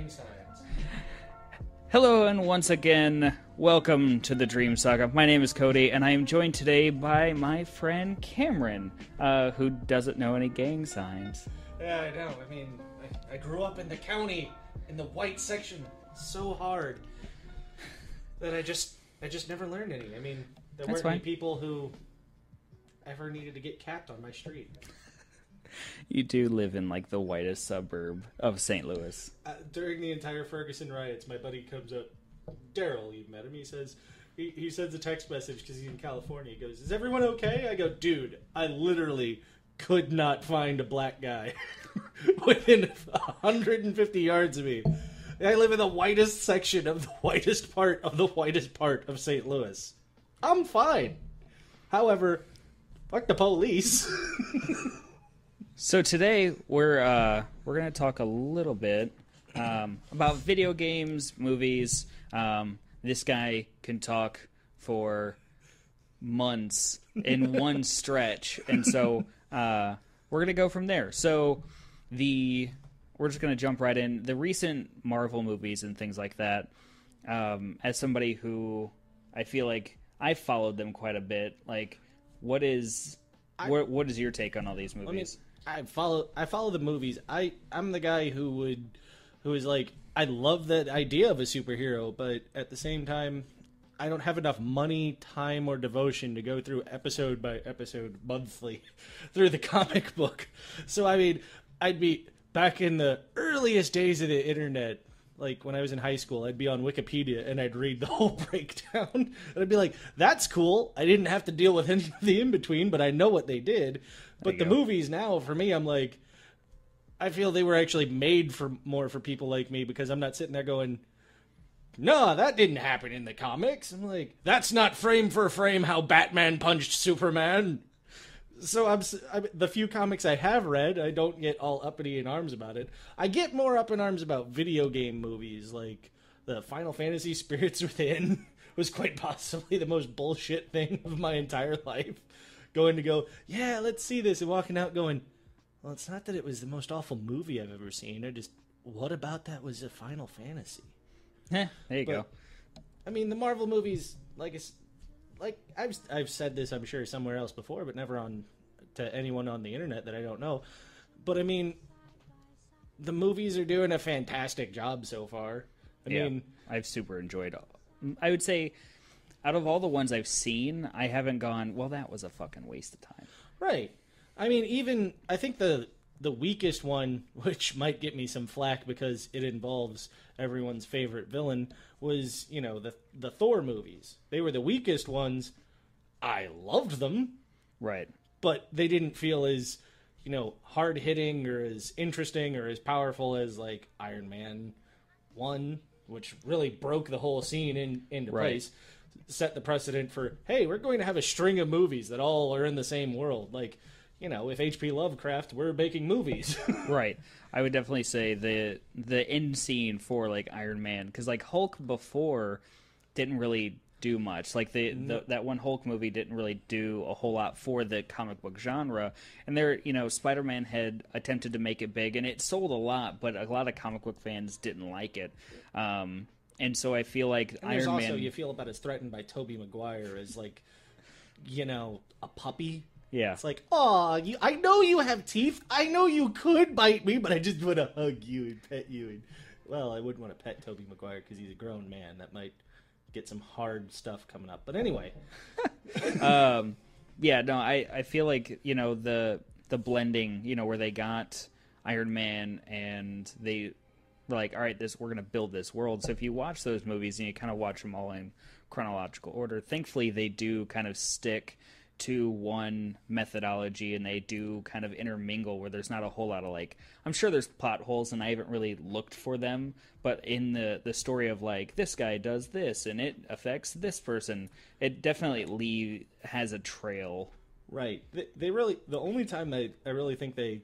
gang signs. Hello, and once again, welcome to the Dream Saga. My name is Cody, and I am joined today by my friend Cameron, who doesn't know any gang signs. Yeah, I know. I mean, I grew up in the county, in the white section, so hard that I just never learned any. I mean, there weren't any people who ever needed to get capped on my street. You do live in, like, the whitest suburb of St. Louis. During the entire Ferguson riots, my buddy comes up, Daryl, you met him, he says, he sends a text message because he's in California. He goes, "Is everyone okay?" I go, "Dude, I literally could not find a black guy within 150 yards of me. I live in the whitest section of the whitest part of St. Louis. I'm fine. However, fuck the police." So today, we're going to talk a little bit about video games, movies. This guy can talk for months in one stretch, and so we're going to go from there. So we're just going to jump right in. The recent Marvel movies and things like that, as somebody who I feel like I followed them quite a bit, like, what is your take on all these movies? I follow the movies. I'm the guy who is like, I love the idea of a superhero, but at the same time, I don't have enough money, time, or devotion to go through episode by episode monthly through the comic book. So I mean, I'd be back in the earliest days of the internet, like when I was in high school, I'd be on Wikipedia and I'd read the whole breakdown. And I'd be like, that's cool. I didn't have to deal with any of the in-between, but I know what they did. But the movies now, for me, I'm like, I feel they were actually made for people like me, because I'm not sitting there going, no, that didn't happen in the comics. I'm like, that's not frame for frame how Batman punched Superman. So the few comics I have read, I don't get all uppity in arms about it. I get more up in arms about video game movies, like the Final Fantasy Spirits Within was quite possibly the most bullshit thing of my entire life. Yeah, let's see this, and walking out going, well, it's not that it was the most awful movie I've ever seen. What about that was a Final Fantasy? There you go. I mean, the Marvel movies, I've said this, I'm sure, somewhere else before, but never to anyone on the internet that I don't know. But I mean, the movies are doing a fantastic job so far. I mean, I've super enjoyed. I would say, out of all the ones I've seen, I haven't gone, well, that was a fucking waste of time. Right. I mean, I think the weakest one, which might get me some flack because it involves everyone's favorite villain, was, the Thor movies. They were the weakest ones. I loved them. Right. But they didn't feel as, hard-hitting or as interesting or as powerful as, like, Iron Man 1, which really broke the whole scene into place. Set the precedent for, hey, we're going to have a string of movies that all are in the same world. Like, if H.P. Lovecraft were making movies. Right. I would definitely say the end scene for, like, Iron Man, because, like, Hulk before didn't really do much. Like, that one Hulk movie didn't really do a whole lot for the comic book genre. And Spider-Man had attempted to make it big, and it sold a lot, but a lot of comic book fans didn't like it. And so I feel like Iron Man... you feel about as threatened by Tobey Maguire as, like, a puppy. Yeah. It's like, oh, I know you have teeth. I know you could bite me, but I just want to hug you and pet you. And, well, I wouldn't want to pet Tobey Maguire because he's a grown man. That might get some hard stuff coming up. But anyway. I feel like, the blending, where they got Iron Man and they... like, all right, we're going to build this world. So if you watch those movies and you kind of watch them all in chronological order, thankfully they do kind of stick to one methodology, and they do kind of intermingle where there's not a whole lot of, like, I'm sure there's plot holes and I haven't really looked for them, but in the story of, like, this guy does this and it affects this person, it definitely has a trail. Right. The only time I really think they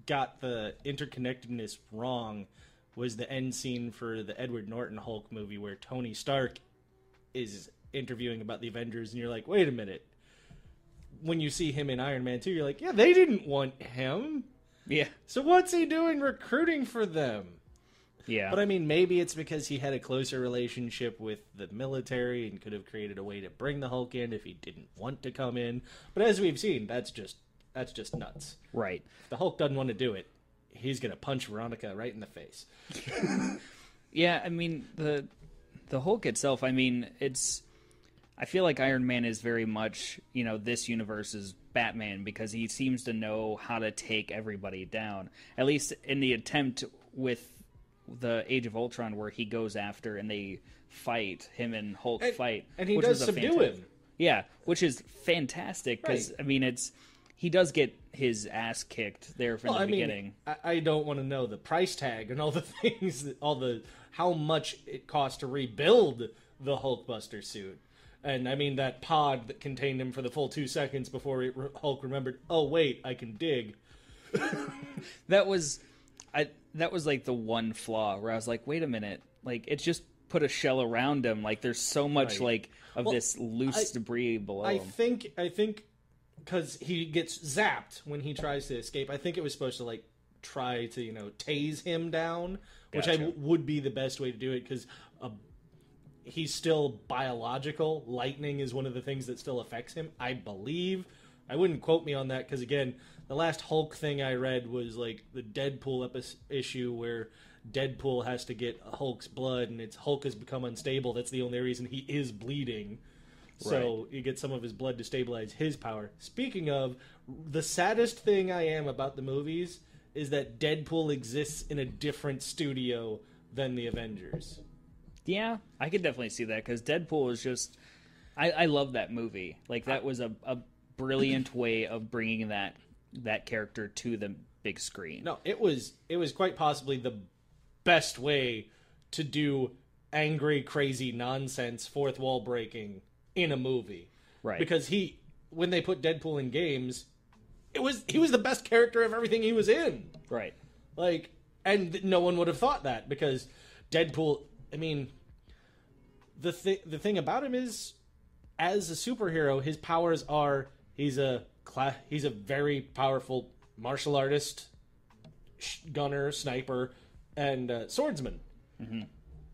got the interconnectedness wrong was the end scene for the Edward Norton Hulk movie, where Tony Stark is interviewing about the Avengers, and you're like, wait a minute. When you see him in Iron Man 2, you're like, yeah, they didn't want him. Yeah. So what's he doing recruiting for them? Yeah. But I mean, maybe it's because he had a closer relationship with the military and could have created a way to bring the Hulk in if he didn't want to come in. But as we've seen, that's just nuts. Right. If the Hulk doesn't want to do it, he's going to punch Veronica right in the face. Yeah, I mean, the Hulk itself, I mean, I feel like Iron Man is very much, this universe's Batman because he seems to know how to take everybody down. At least in the attempt with the Age of Ultron where he goes after and they fight, him and Hulk fight. And he does subdue him. Yeah, which is fantastic because, Right. I mean, he does get his ass kicked there from the beginning. I don't want to know the price tag and all the things, how much it cost to rebuild the Hulkbuster suit. And I mean that pod that contained him for the full 2 seconds before Hulk remembered, oh wait, I can dig. That was like the one flaw where I was like, wait a minute, like it's just put a shell around him. Like there's so much this loose debris below him. I think because he gets zapped when he tries to escape. I think it was supposed to try to tase him down, which would be the best way to do it because he's still biological. Lightning is one of the things that still affects him, I believe. I wouldn't quote me on that because again, the last Hulk thing I read was the Deadpool issue where Deadpool has to get Hulk's blood and Hulk has become unstable. That's the only reason he is bleeding. So you get some of his blood to stabilize his power. Speaking of, the saddest thing I am about the movies is that Deadpool exists in a different studio than the Avengers. Yeah, I could definitely see that because Deadpool is just... I love that movie. Like, that was a brilliant way of bringing that character to the big screen. No, it was quite possibly the best way to do angry, crazy nonsense, fourth wall breaking in a movie. Right. Because when they put Deadpool in games, he was the best character of everything he was in. Right. And no one would have thought that because Deadpool, I mean, the thing about him is, as a superhero, his powers are he's a very powerful martial artist, gunner, sniper, and swordsman. Mm-hmm.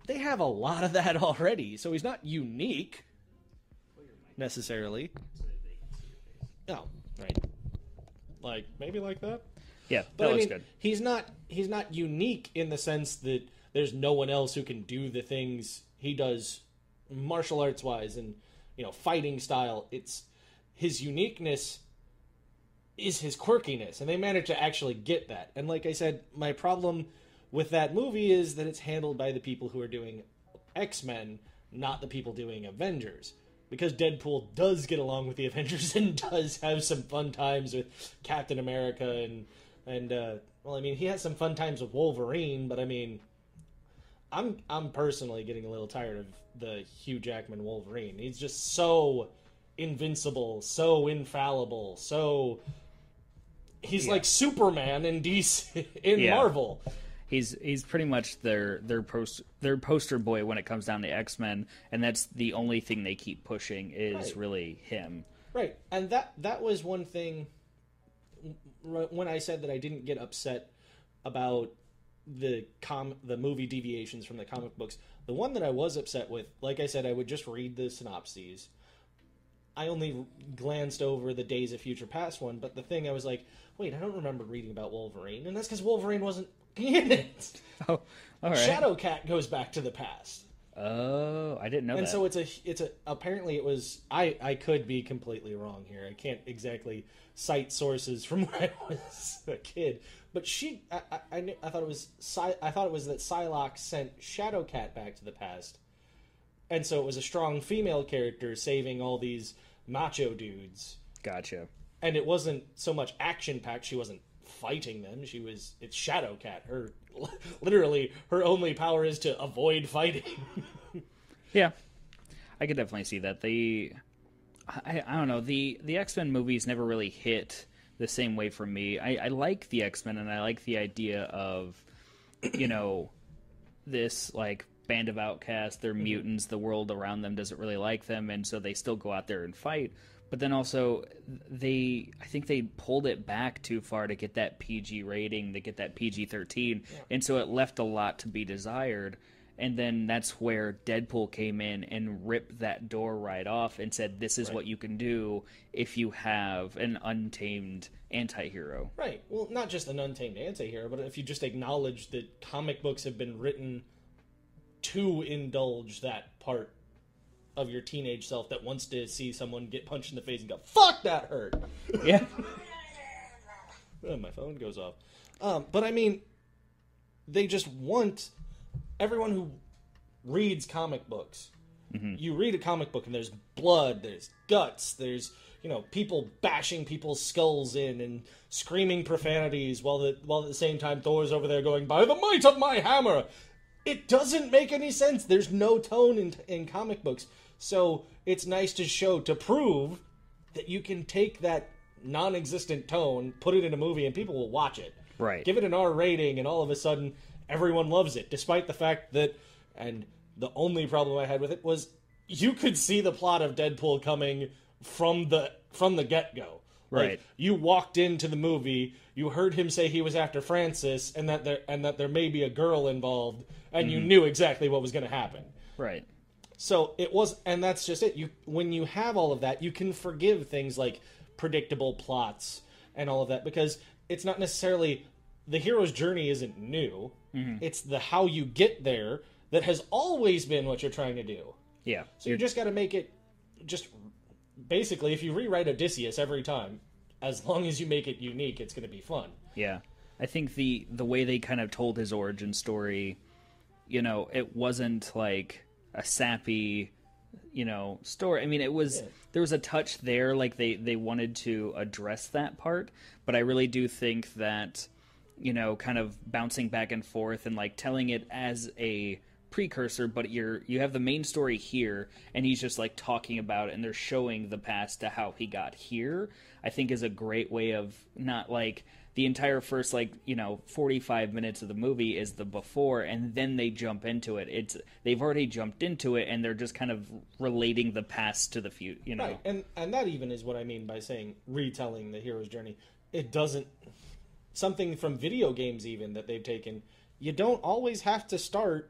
They have a lot of that already, so he's not unique necessarily. No, right? Maybe like that. Yeah, but looks good. He's not unique in the sense that there's no one else who can do the things he does, martial arts wise and fighting style. It's his uniqueness is his quirkiness, and they managed to actually get that. And like I said, my problem with that movie is that it's handled by the people who are doing X-Men, not the people doing Avengers. Because Deadpool does get along with the Avengers and does have some fun times with Captain America and he has some fun times with Wolverine, but I mean, I'm personally getting a little tired of the Hugh Jackman Wolverine. He's just so invincible, so infallible, so he's like Superman in DC in Marvel. He's pretty much their poster boy when it comes down to X-Men, and that's the only thing they keep pushing is really him. Right, and that was one thing when I said that I didn't get upset about the movie deviations from the comic books. The one that I was upset with, like I said, I would just read the synopses. I only glanced over the Days of Future Past one, but the thing I was like, wait, I don't remember reading about Wolverine, and that's because Wolverine wasn't in it. Oh, all right. Shadowcat goes back to the past. Oh, I didn't know that. And so it's a apparently it was I could be completely wrong here. I can't exactly cite sources from when I was a kid, but I thought it was that Psylocke sent Shadowcat back to the past. And so it was a strong female character saving all these macho dudes. Gotcha. And it wasn't so much action-packed. She wasn't fighting them. It's Shadowcat. Literally, her only power is to avoid fighting. Yeah. I could definitely see that. I don't know. The X-Men movies never really hit the same way for me. I like the X-Men, and I like the idea of, this, band of outcasts, they're mutants, the world around them doesn't really like them, and so they still go out there and fight. But then also, I think they pulled it back too far to get that PG rating, to get that PG-13, and so it left a lot to be desired. And then that's where Deadpool came in and ripped that door right off and said, this is what you can do if you have an untamed anti-hero. Right. Well, not just an untamed anti-hero, but if you just acknowledge that comic books have been written to indulge that part of your teenage self that wants to see someone get punched in the face and go, fuck, that hurt. Yeah. Oh, my phone goes off. But I mean, they just want everyone who reads comic books. You read a comic book and there's blood, there's guts, there's, people bashing people's skulls in and screaming profanities while at the same time Thor's over there going, by the might of my hammer. It doesn't make any sense. There's no tone in comic books. So it's nice to prove that you can take that non-existent tone, put it in a movie, and people will watch it. Right. Give it an R rating, and all of a sudden, everyone loves it, despite the fact that, and the only problem I had with it was, you could see the plot of Deadpool coming from the get-go. Right. Like, you walked into the movie, you heard him say he was after Francis, and that there may be a girl involved, and you knew exactly what was going to happen. Right. So it was, and that's just it. When you have all of that, you can forgive things like predictable plots and all of that, because it's not necessarily, the hero's journey isn't new. It's the how you get there that has always been what you're trying to do. Yeah. So you just got to make it, just basically, if you rewrite Odysseus every time, as long as you make it unique, it's going to be fun. Yeah. I think the way they kind of told his origin story, it wasn't like a sappy, story. I mean, it was, there was a touch there, like they wanted to address that part, but I really do think that, kind of bouncing back and forth and like telling it as a precursor, but you have the main story here, and he's just like talking about it, and they're showing the past to how he got here, I think is a great way of not like the entire first 45 minutes of the movie is the before, and then they jump into it. They've already jumped into it, and they're just kind of relating the past to the future. Right, and that even is what I mean by saying retelling the hero's journey. It doesn't, something from video games even that they've taken. You don't always have to start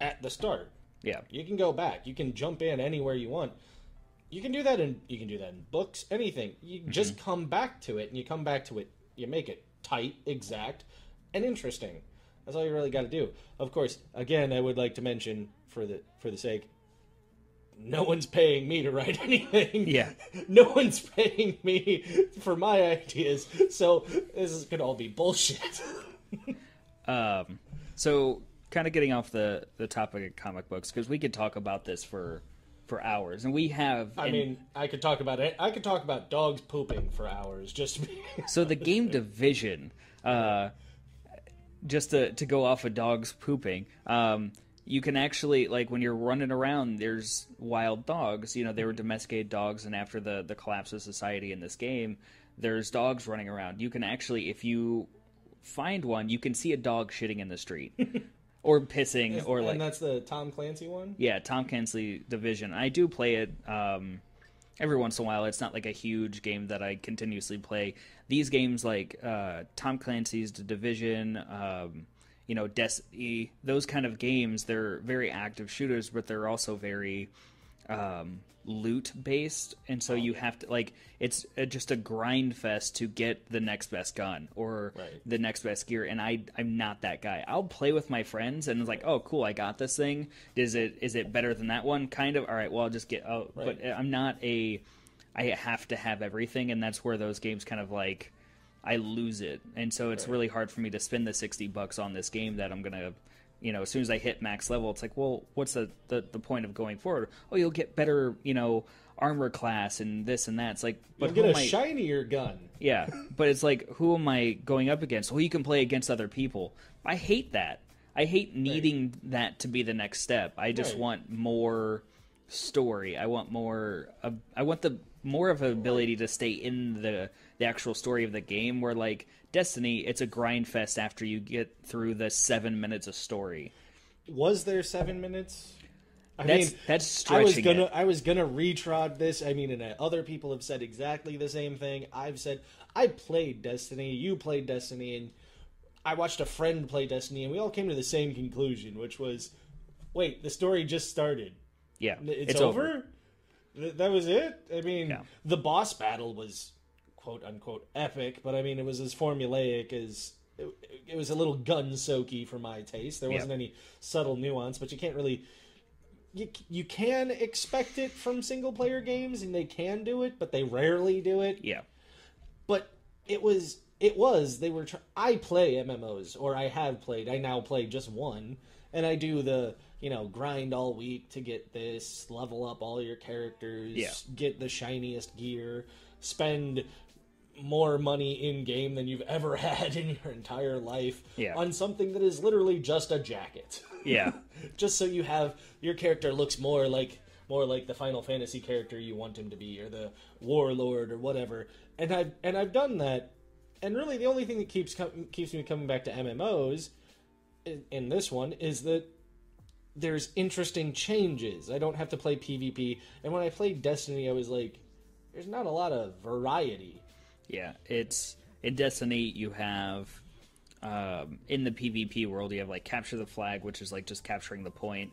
at the start. Yeah, you can go back. You can jump in anywhere you want. You can do that in books, anything. You just come back to it, and you come back to it. You make it tight, exact, and interesting. That's all you really got to do. Of course, again, I would like to mention, for the sake, no one's paying me to write anything. Yeah. No one's paying me for my ideas, so this could all be bullshit. So, kind of getting off the topic of comic books, because we could talk about this for hours, and we have. I mean, I could talk about it. I could talk about dogs pooping for hours. So the game Division, just to go off of dogs pooping, you can actually, like, when you're running around, there's wild dogs. They were domesticated dogs, and after the collapse of society in this game, there's dogs running around. You can actually, if you find one, you can see a dog shitting in the street. Or pissing, or like... And that's the Tom Clancy one? Yeah, Tom Clancy Division. I do play it every once in a while. It's not like a huge game that I continuously play. These games like Tom Clancy's The Division, Destiny, those kind of games, they're very active shooters, but they're also very loot-based. And so you have to, like, it's just a grind fest to get the next best gun or the next best gear. And I'm not that guy. I'll play with my friends and it's like, oh, cool, I got this thing. Is it better than that one? Kind of. All right, well, I'll just get out. But I'm not I have to have everything, and that's where those games kind of like, I lose it. And so it's really hard for me to spend the $60 on this game that I'm going to, as soon as I hit max level, it's like, well, what's the point of going forward? Oh, you'll get better, armor class and this and that. It's like, but you'll get a shinier gun. Yeah, but it's like, who am I going up against? Well, you can play against other people. I hate that. I hate needing that to be the next step. I just want more story. I want more. I want the more of an ability to stay in the actual story of the game. Where like Destiny, it's a grind fest after you get through the 7 minutes of story. Was there 7 minutes? That's stretching it. I was gonna retrod this. I mean, and other people have said exactly the same thing. I've said I played Destiny. You played Destiny, and I watched a friend play Destiny, and we all came to the same conclusion, which was, wait, the story just started. Yeah, it's over. That was it. I mean, yeah. The boss battle was quote unquote epic, but I mean, it was as formulaic as. It was a little gun-soaky for my taste. There wasn't any subtle nuance, but you can't really. You can expect it from single-player games, and they can do it, but they rarely do it. Yeah. But they were. I play MMOs, or I have played. I now play just one, and I do the grind all week to get this, level up all your characters, get the shiniest gear, spend more money in game than you've ever had in your entire life on something that is literally just a jacket. Yeah. Just so you have your character looks more like the Final Fantasy character you want him to be, or the warlord or whatever. And I've done that. And really the only thing that keeps me coming back to MMOs in this one is that there's interesting changes. I don't have to play PvP. And when I played Destiny, I was like, there's not a lot of variety. Yeah, it's in Destiny. You have in the PvP world, you have like capture the flag, which is like just capturing the point.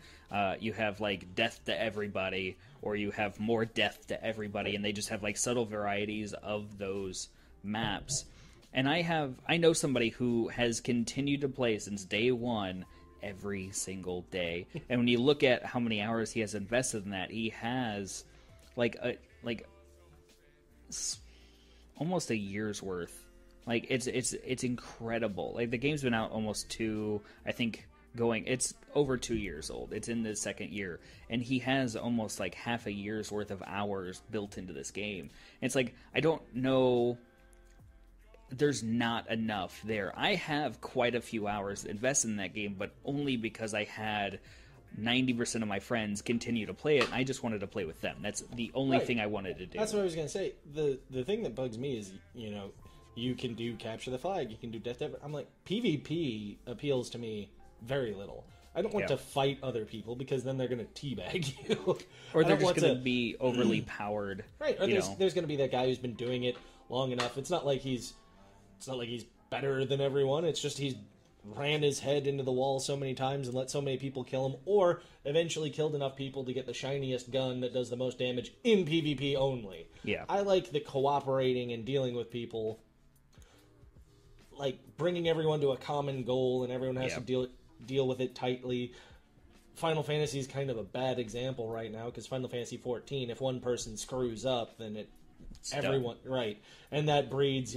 You have like death to everybody, or you have more death to everybody, and they just have like subtle varieties of those maps. And I know somebody who has continued to play since day one, every single day. And when you look at how many hours he has invested in that, he has almost a year's worth. Like it's incredible. Like the game's been out almost it's over 2 years old. It's in the second year, and he has almost like half a year's worth of hours built into this game. And it's like, I don't know, there's not enough there. I have quite a few hours invested in that game, but only because I had 90% of my friends continue to play it, and I just wanted to play with them. That's the only thing I wanted to do. That's what I was going to say. The thing that bugs me is, you can do capture the flag, you can do death to everybody. I'm like, PvP appeals to me very little. I don't want to fight other people, because then they're going to teabag you. Or they're just going to be overly powered. Right, or there's going to be that guy who's been doing it long enough. It's not like he's better than everyone. It's just he's ran his head into the wall so many times and let so many people kill him, or eventually killed enough people to get the shiniest gun that does the most damage in PvP only. Yeah. I like the cooperating and dealing with people, like bringing everyone to a common goal, and everyone has to deal with it tightly. Final Fantasy is kind of a bad example right now, because Final Fantasy 14, if one person screws up, then everyone, right, and that breeds,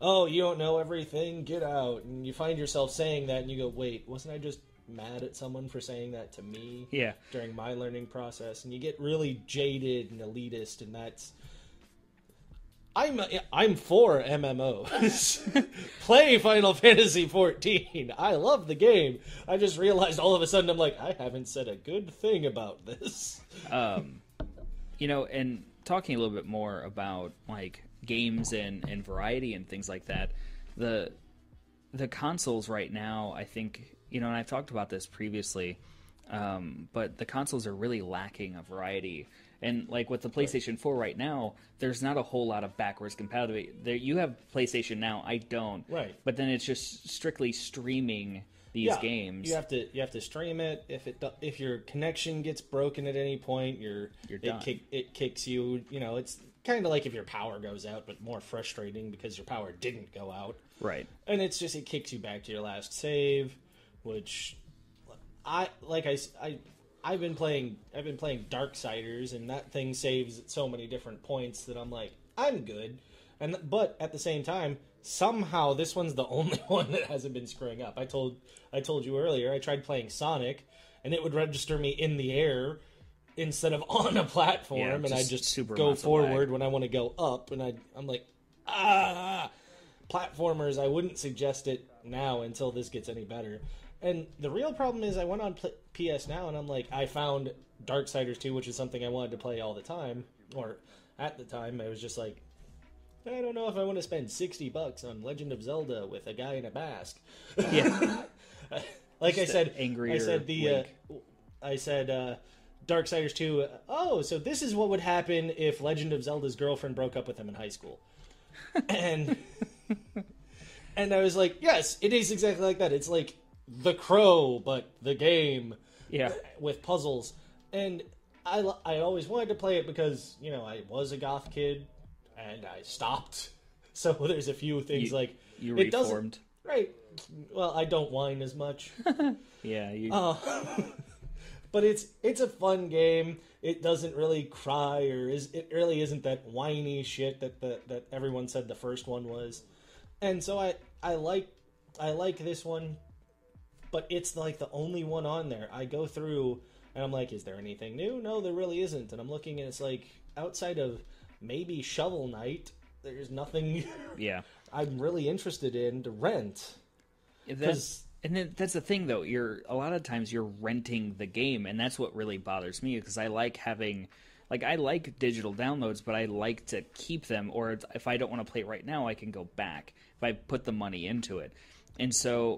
oh, you don't know everything, get out, and you find yourself saying that, and you go, wait, wasn't I just mad at someone for saying that to me during my learning process? And you get really jaded and elitist, and I'm for MMOs. Play Final Fantasy 14. I love the game. I just realized all of a sudden I'm like, I haven't said a good thing about this. And talking a little bit more about like games and variety and things like that, the consoles right now, I think, and I've talked about this previously, but the consoles are really lacking a variety. And like with the PlayStation 4 right now, there's not a whole lot of backwards compatibility. You have PlayStation Now, I don't. Right. But then it's just strictly streaming these games. You have to stream it. If your connection gets broken at any point, you're done. It kicks you. It's kind of like if your power goes out, but more frustrating because your power didn't go out. Right. And it's just, it kicks you back to your last save, which I've been playing Darksiders, and that thing saves at so many different points that I'm like, I'm good. But at the same time, somehow this one's the only one that hasn't been screwing up. I told you earlier, I tried playing Sonic, and it would register me in the air instead of on a platform, and I just go forward when I want to go up, and I'm like, platformers, I wouldn't suggest it now until this gets any better. And the real problem is I went on PS Now, and I'm like, I found Darksiders 2, which is something I wanted to play all the time, or at the time, I was just like, I don't know if I want to spend $60 on Legend of Zelda with a guy in a mask. Yeah. Like Just I said, angrier I said Darksiders 2. Oh, so this is what would happen if Legend of Zelda's girlfriend broke up with him in high school, and and I was like, yes, it is exactly like that. It's like The Crow, but the game, with puzzles, and I always wanted to play it because I was a goth kid, and I stopped. So there's a few things you it reformed, right? Well, I don't whine as much. Yeah, but it's a fun game. It doesn't really cry, it really isn't that whiny shit that everyone said the first one was. And so I like this one, but it's like the only one on there. I go through and I'm like, is there anything new? No, there really isn't. And I'm looking and it's like, outside of maybe Shovel Knight, there's nothing I'm really interested in to rent. And then that's the thing, though. A lot of times you're renting the game, and that's what really bothers me, because I like having, I like digital downloads, but I like to keep them, or if I don't want to play it right now, I can go back if I put the money into it. And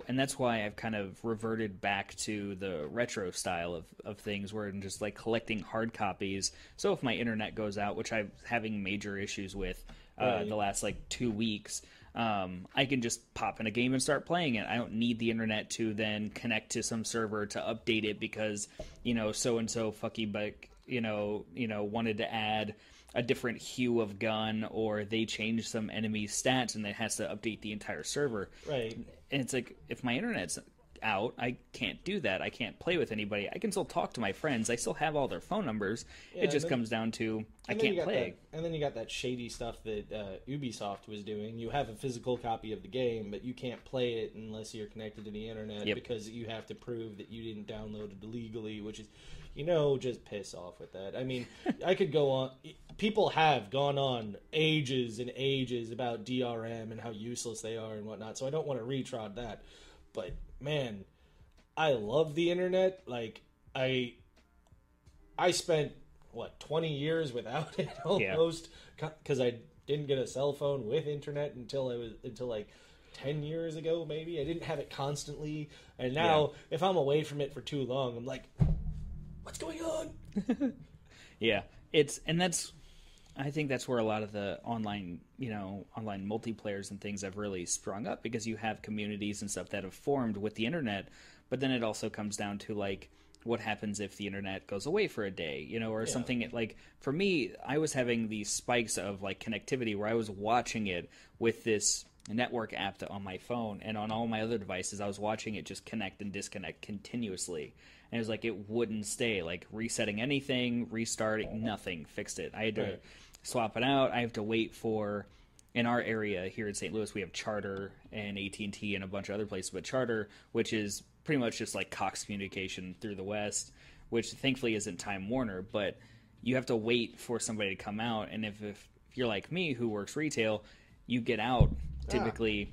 that's why I've kind of reverted back to the retro style of things, where I'm just collecting hard copies. So if my internet goes out, which I'm having major issues with the last 2 weeks, I can just pop in a game and start playing it. I don't need the internet to then connect to some server to update it because, so and so fucky buck, wanted to add a different hue of gun, or they changed some enemy stats and it has to update the entire server. Right. And it's like, if my internet's out, I can't do that. I can't play with anybody. I can still talk to my friends. I still have all their phone numbers. It just comes down to I can't play. And then you got that shady stuff that Ubisoft was doing. You have a physical copy of the game, but you can't play it unless you're connected to the internet because you have to prove that you didn't download it illegally, which is, just piss off with that. I mean, I could go on. People have gone on ages and ages about DRM and how useless they are and whatnot, so I don't want to retrod that. But man, I love the internet. I spent 20 years without it almost, because I didn't get a cell phone with internet until 10 years ago. Maybe I didn't have it constantly, and now if I'm away from it for too long, I'm like, what's going on? I think that's where a lot of the online multiplayers and things have really sprung up, because you have communities and stuff that have formed with the internet. But then it also comes down to what happens if the internet goes away for a day, or something. For me, I was having these spikes of connectivity where I was watching it with this network app on my phone, and on all my other devices, I was watching it just connect and disconnect continuously. And it was it wouldn't stay. Resetting anything, restarting, nothing fixed it. I had to swap it out. I have to wait for, in our area here in St. Louis, we have Charter and AT&T and a bunch of other places, but Charter, which is pretty much just Cox Communication through the West, which thankfully isn't Time Warner, but you have to wait for somebody to come out. And if you're like me, who works retail, you get out typically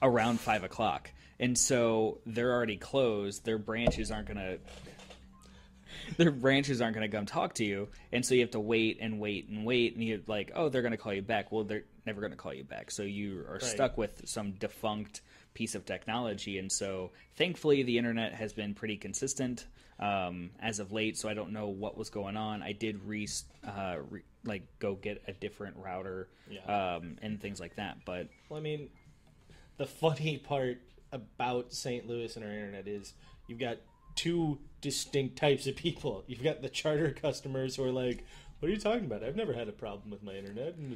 around 5 o'clock. And so they're already closed. Their branches aren't going to come talk to you. And so you have to wait and wait and wait. And you're like, oh, they're going to call you back. Well, they're never going to call you back. So you are stuck with some defunct piece of technology. And so thankfully the internet has been pretty consistent as of late. So I don't know what was going on. I did go get a different router and things like that. But well, I mean, the funny part about St. Louis and our internet is you've got two distinct types of people. You've got the Charter customers who are like, what are you talking about? I've never had a problem with my internet in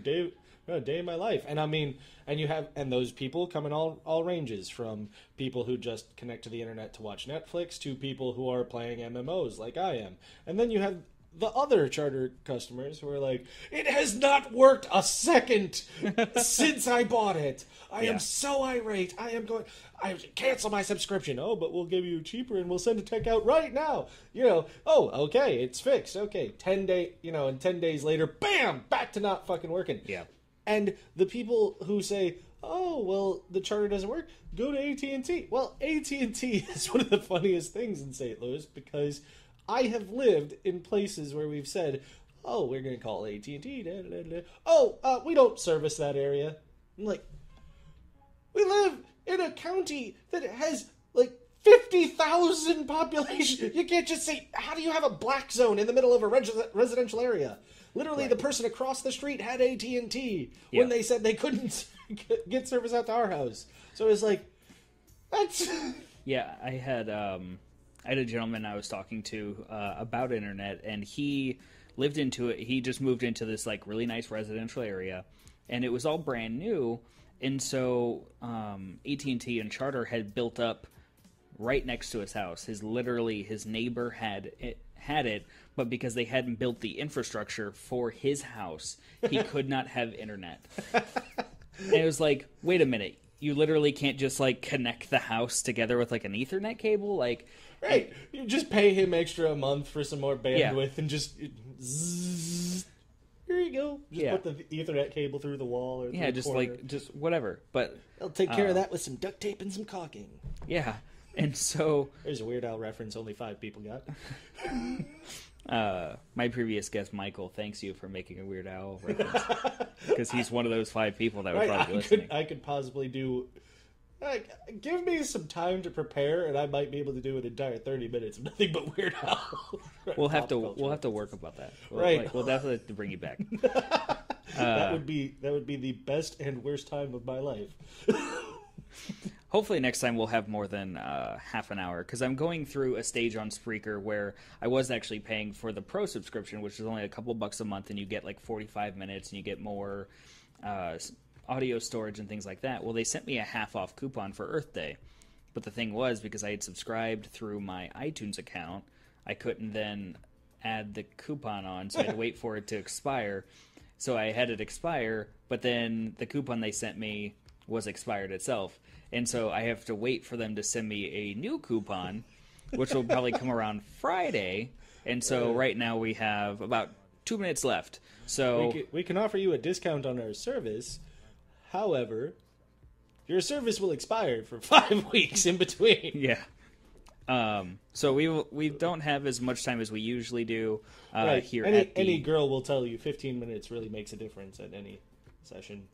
a day in my life. And I mean, and those people come in all ranges, from people who just connect to the internet to watch Netflix to people who are playing MMOs like I am. And then you have the other Charter customers who are like, it has not worked a second since I bought it. I am so irate. I cancel my subscription. Oh, but we'll give you cheaper and we'll send a tech out right now. Oh, okay, it's fixed. Okay, 10 days later, bam, back to not fucking working. Yeah. And the people who say, oh, well, the Charter doesn't work, go to AT&T. Well, AT&T is one of the funniest things in St. Louis, because I have lived in places where we've said, oh, we're going to call AT&T. Da, da, da. Oh, we don't service that area. I'm like, we live in a county that has 50,000 population. You can't just say, how do you have a black zone in the middle of a residential area? Literally, Right. the person across the street had AT&T Yeah. when they said they couldn't get service out to our house. So it was like, that's... Yeah, I had a gentleman I was talking to about internet, and he lived into it. He just moved into this like really nice residential area, and it was all brand new. And so AT&T and Charter had built up right next to his house. His neighbor had it, but because they hadn't built the infrastructure for his house, he could not have internet. And it was like, wait a minute, you literally can't just like connect the house together with like an Ethernet cable, like. Right, you just pay him extra a month for some more bandwidth and just zzz, here you go. Just put the Ethernet cable through the wall or Yeah, the just corner. like just whatever. But I'll take care of that with some duct tape and some caulking. yeah, and so There's a Weird Al reference only 5 people got. my previous guest Michael thanks you for making a Weird Al reference because he's one of those 5 people that would probably be listening. I could possibly do. Like, give me some time to prepare, and I might be able to do an entire 30 minutes of nothing but Weird Al. We'll have to work about that. Right. We'll definitely have to bring you back. that would be the best and worst time of my life. Hopefully next time we'll have more than half an hour, because I'm going through a stage on Spreaker where I was actually paying for the Pro subscription, which is only a couple bucks a month, and you get like 45 minutes, and you get more audio storage and things like that. Well, they sent me a half-off coupon for Earth Day, but the thing was, because I had subscribed through my iTunes account, I couldn't then add the coupon on, so I had to wait for it to expire. So I had it expire, but then the coupon they sent me was expired itself. And so I have to wait for them to send me a new coupon, which will probably come around Friday. And so right now we have about 2 minutes left. So we can offer you a discount on our service. However, your service will expire for 5 weeks in between. yeah. So we don't have as much time as we usually do Right. here Any girl will tell you 15 minutes really makes a difference at any session.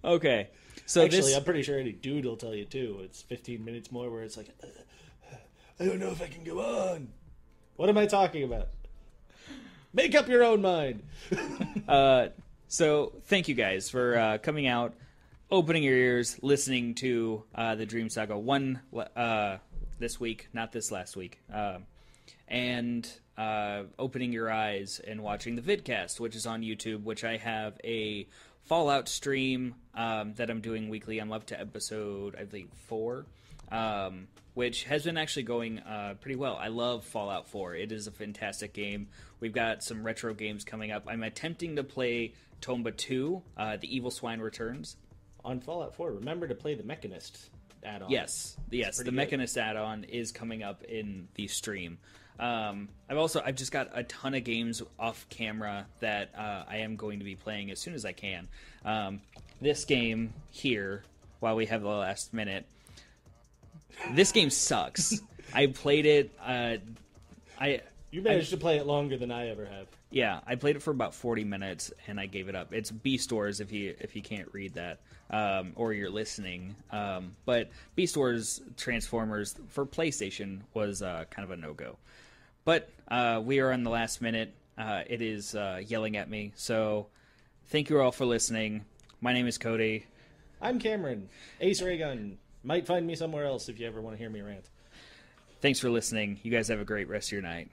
Okay. So Actually, I'm pretty sure any dude will tell you too. It's 15 minutes more where it's like, I don't know if I can go on. What am I talking about? Make up your own mind. So thank you guys for coming out, opening your ears, listening to the Dream Saga 1 this week, not this last week, and opening your eyes and watching the VidCast, which is on YouTube, which I have a Fallout stream that I'm doing weekly. I'm up to episode, I believe, 4, which has been actually going pretty well. I love Fallout 4. It is a fantastic game. We've got some retro games coming up. I'm attempting to play Tomba 2, The Evil Swine Returns. On Fallout 4, remember to play the Mechanist add-on. Yes, the good. Mechanist add-on is coming up in the stream. I've just got a ton of games off camera that I am going to be playing as soon as I can. This game here, while we have the last minute, this game sucks. I played it. You managed to play it longer than I ever have. Yeah, I played it for about 40 minutes and I gave it up. It's B-Stores if you can't read that or you're listening. But B-Stores Transformers for PlayStation was kind of a no-go. But we are on the last minute. It is yelling at me. So thank you all for listening. My name is Cody. I'm Cameron. Ace Raygun. Might find me somewhere else if you ever want to hear me rant. Thanks for listening. You guys have a great rest of your night.